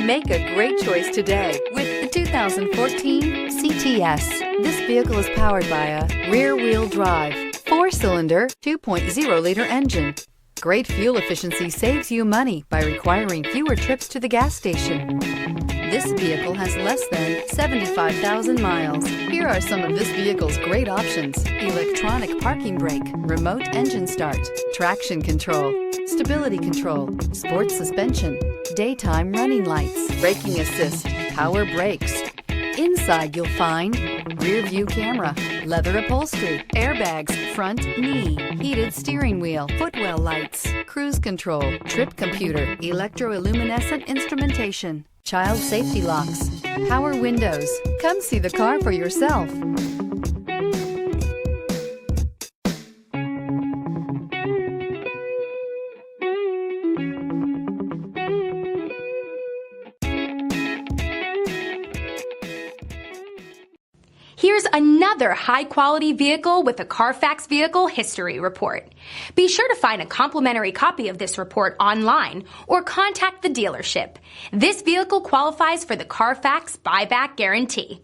Make a great choice today with the 2014 CTS. This vehicle is powered by a rear-wheel drive, 4-cylinder, 2.0-liter engine. Great fuel efficiency saves you money by requiring fewer trips to the gas station. This vehicle has less than 75,000 miles. Here are some of this vehicle's great options: electronic parking brake, remote engine start, traction control, stability control, sports suspension, daytime running lights, braking assist, power brakes. Inside you'll find rear view camera, leather upholstery, airbags, front knee, heated steering wheel, footwell lights, cruise control, trip computer, electroluminescent instrumentation, child safety locks, power windows. Come see the car for yourself. Here's another high-quality vehicle with a Carfax Vehicle History Report. Be sure to find a complimentary copy of this report online or contact the dealership. This vehicle qualifies for the Carfax Buyback Guarantee.